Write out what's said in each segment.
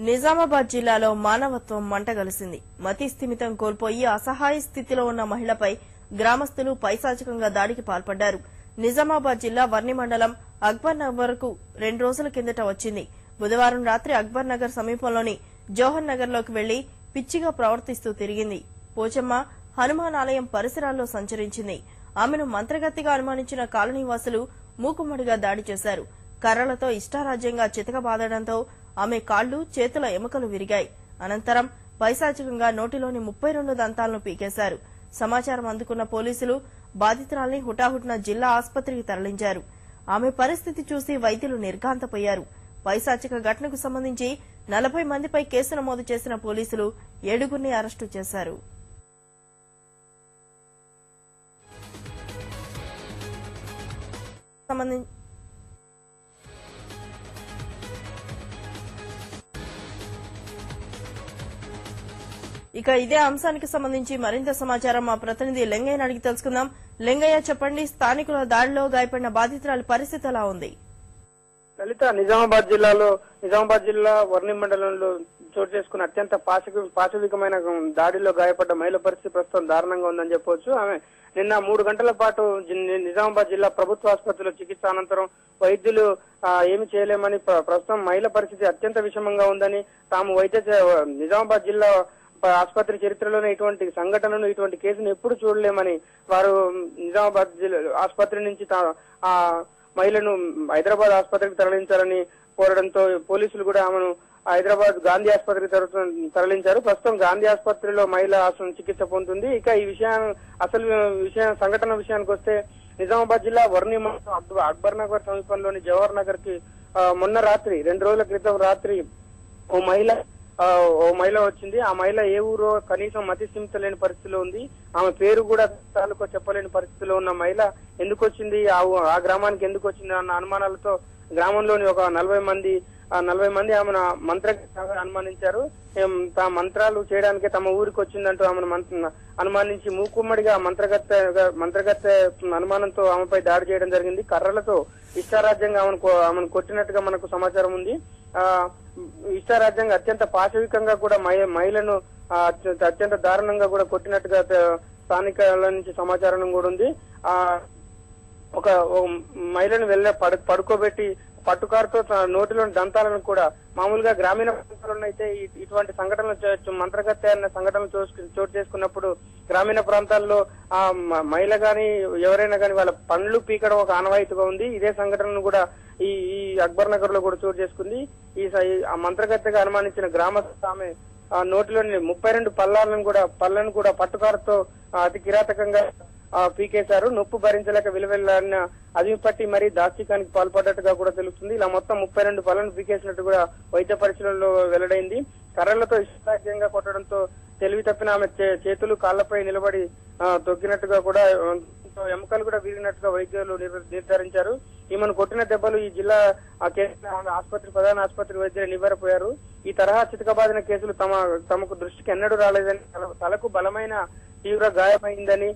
నిజామాబాద్ జిల్లాలో మానవత్వం మంటగలిసింది. మతి స్థిమితం కోల్పోయి అసహాయ స్థితిలో ఉన్న మహిళపై గ్రామస్తులు పైశాచికంగా దాడికి పాల్పడ్డారు. నిజామాబాద్ జిల్లా వర్ని మండలం అక్బర్ నగర్ కు 2 రోజుల కిందట వచ్చింది. బుధవారం రాత్రి అక్బర్ నగర్ సమీపంలోని జోహర్ నగర్ లోకి వెళ్లి పిచ్చిగా ప్రవర్తిస్తూ తిరిగింది. పోచమ్మ హనుమాన్ ఆలయం పరిసరాల్లో సంచరించింది. ఆమెను మంత్రగతిగా అనుమానించిన కాలనీవాసులు మూకుమ్మడిగా దాడి చేశారు. కర్రలతో ఇష్టారాజ్యంగా చితకబాదడంతో ఆమె కాళ్లు చేతుల ఎముకలు విరిగాయి. అనంతరం పైశాచికంగా నోటిలోని 32 దంతాలను పీకేశారు. సమాచారం అందుకున్న పోలీసులు బాధితురాల్ని హుటాహుటిన జిల్లా ఆసుపత్రికి తరలించారు. ఆమె పరిస్థితి చూసి వైద్యులు నిర్ఘాంతపోయారు. పైశాచిక ఘటనకు సంబంధించి 40 మందిపై కేసు నమోదు చేసిన పోలీసులు 7గురిని అరెస్టు చేశారు. ఇక ఇదే అంశానికి సంబంధించి మరింత సమాచారం మా ప్రతినిధి లింగయ్యని అడిగి తెలుసుకుందాం. లింగయ్య, చెప్పండి, స్థానికుల దాడిలో గాయపడిన బాధితురాలి పరిస్థితి ఎలా ఉంది? లలిత, నిజామాబాద్ జిల్లా వర్ని మండలంలో చోటు చేసుకున్న అత్యంత పాశవికమైన దాడిలో గాయపడ్డ మహిళ పరిస్థితి ప్రస్తుతం దారుణంగా ఉందని చెప్పవచ్చు. ఆమె నిన్న 3 గంటల పాటు నిజామాబాద్ జిల్లా ప్రభుత్వ ఆసుపత్రిలో చికిత్స అనంతరం వైద్యులు ఏమి చేయలేమని, ప్రస్తుతం మహిళ పరిస్థితి అత్యంత విషమంగా ఉందని, తాము నిజామాబాద్ జిల్లా ఆసుపత్రి చరిత్రలోనే ఇటువంటి సంఘటనను, ఇటువంటి కేసును ఎప్పుడు చూడలేమని వారు నిజామాబాద్ జిల్లా ఆసుపత్రి నుంచి ఆ మహిళను హైదరాబాద్ ఆసుపత్రికి తరలించాలని కోరడంతో పోలీసులు కూడా ఆమెను హైదరాబాద్ గాంధీ ఆసుపత్రికి తరలించారు. ప్రస్తుతం గాంధీ ఆసుపత్రిలో మహిళ చికిత్స పొందుతుంది. ఇక ఈ సంఘటన విషయానికి వస్తే నిజామాబాద్ జిల్లా వర్ని అక్బర్ నగర్ సమీపంలోని జవహర్ నగర్ కి మొన్న రాత్రి 2 రోజుల క్రితం రాత్రి ఓ మహిళ వచ్చింది. ఆ మహిళ ఏ ఊరో కనీసం మతి స్థిమితం లేని పరిస్థితిలో ఉంది. ఆమె పేరు కూడా తాలూకా చెప్పలేని పరిస్థితిలో ఉన్న మహిళ ఎందుకు వచ్చింది, ఆ గ్రామానికి ఎందుకు వచ్చింది అన్న అనుమానాలతో గ్రామంలోని ఒక 40 మంది ఆమెను మంత్రగతిగా అనుమానించారు. మంత్రాలు చేయడానికి తమ ఊరికి వచ్చిందంటూ ఆమెను అనుమానించి మూకుమ్మడిగా మంత్రగత్తె అనుమానంతో ఆమెపై దాడి చేయడం జరిగింది. కర్రలతో ఇష్టారాజ్యంగా ఆమెను కొట్టినట్టుగా మనకు సమాచారం ఉంది. ఇష్టారాజ్యంగా అత్యంత పాశవికంగా కూడా మహిళను అత్యంత దారుణంగా కూడా కొట్టినట్టుగా స్థానికుల నుంచి సమాచారం కూడా ఉంది. ఒక మహిళను పడుకోబెట్టి పట్టుకారుతో నోటిలోని దంతాలను కూడా, మామూలుగా గ్రామీణ ప్రాంతాల్లో అయితే ఇటువంటి సంఘటనలు మంత్రగత్తె అన్న సంఘటనలు చోటు చేసుకున్నప్పుడు గ్రామీణ ప్రాంతాల్లో ఆ మహిళ గాని ఎవరైనా గాని వాళ్ళ పండ్లు పీకడం ఒక ఆనవాయితీగా ఉంది. ఇదే సంఘటనను కూడా ఈ అక్బర్ నగర్ లో కూడా చోటు చేసుకుంది. ఆ మంత్రగత్తెగా అనుమానించిన గ్రామస్థ ఆమె నోటిలోని 32 పళ్ళను కూడా పట్టుకారుతో అతి కిరాతకంగా పీకేశారు. నొప్పు భరించలేక విలువెళ్లాడిన అదిమి పట్టి మరీ దాష్టికానికి పాల్పడ్డట్టుగా కూడా తెలుస్తుంది. ఇలా మొత్తం 32 పళ్ళను పీకేసినట్టు కూడా వైద్య పరిశీలనలో వెల్లడైంది. కర్రలతో ఇష్టారాజ్యంగా కొట్టడంతో తెలివి తప్పిన ఆమె చేతులు కాళ్లపై నిలబడి తొక్కినట్టుగా కూడా, ఎముకలు కూడా విరిగినట్టుగా వైద్యులు నిర్ధారించారు. ఈమెను కొట్టిన దెబ్బలు ఈ జిల్లా ప్రధాన ఆసుపత్రి వైద్యులు నివ్వెరపోయారు. ఈ తరహా చితకబాదిన కేసులు తమకు దృష్టికి ఎన్నడూ రాలేదని, తలకు బలమైన తీవ్ర గాయమైందని,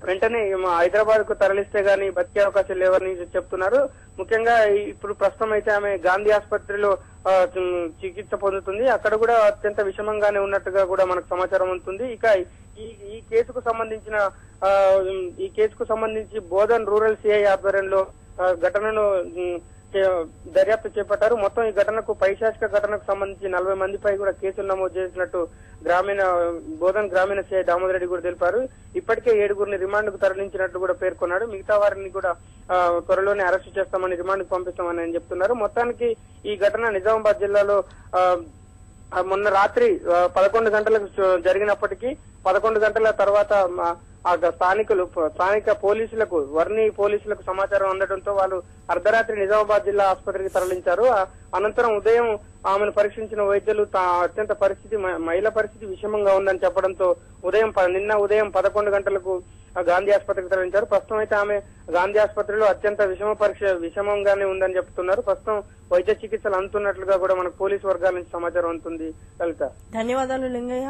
వెంటనే హైదరాబాద్ కు తరలిస్తే గానీ బతికే అవకాశాలు లేవని చెప్తున్నారు. ముఖ్యంగా ఇప్పుడు ప్రస్తుతం అయితే ఆమె గాంధీ ఆసుపత్రిలో చికిత్స పొందుతుంది. అక్కడ కూడా అత్యంత విషమంగానే ఉన్నట్టుగా కూడా మనకు సమాచారం ఉంటుంది. ఇక ఈ కేసుకు సంబంధించి బోధన్ రూరల్ సిఐ ఆధ్వర్యంలో ఘటనను దర్యాప్తు చేపట్టారు. మొత్తం ఈ పైశాచిక ఘటనకు సంబంధించి 40 మందిపై కూడా కేసులు నమోదు చేసినట్టు బోధన్ గ్రామీణ సిఐ దామోదర్ రెడ్డి కూడా తెలిపారు. ఇప్పటికే 7గురిని రిమాండ్ కు తరలించినట్టు కూడా పేర్కొన్నాడు. మిగతా వారిని కూడా త్వరలోనే అరెస్టు చేస్తామని, రిమాండ్ కు పంపిస్తామని ఆయన చెప్తున్నారు. మొత్తానికి ఈ ఘటన నిజామాబాద్ జిల్లాలో మొన్న రాత్రి 11 గంటలకు జరిగినప్పటికీ 11 గంటల తర్వాత స్థానిక పోలీసులకు, వర్ని పోలీసులకు సమాచారం అందడంతో వాళ్ళు అర్ధరాత్రి నిజామాబాద్ జిల్లా ఆసుపత్రికి తరలించారు. అనంతరం ఉదయం ఆమెను పరీక్షించిన వైద్యులు అత్యంత మహిళ పరిస్థితి విషమంగా ఉందని చెప్పడంతో నిన్న ఉదయం 11 గంటలకు గాంధీ ఆసుపత్రికి తరలించారు. ప్రస్తుతం అయితే ఆమె గాంధీ ఆసుపత్రిలో అత్యంత విషమంగానే ఉందని చెప్తున్నారు. ప్రస్తుతం వైద్య చికిత్సలు అందుతున్నట్లుగా కూడా మనకు పోలీసు వర్గాల నుంచి సమాచారం అందుతుంది. లలిత, ధన్యవాదాలు లింగయ్య.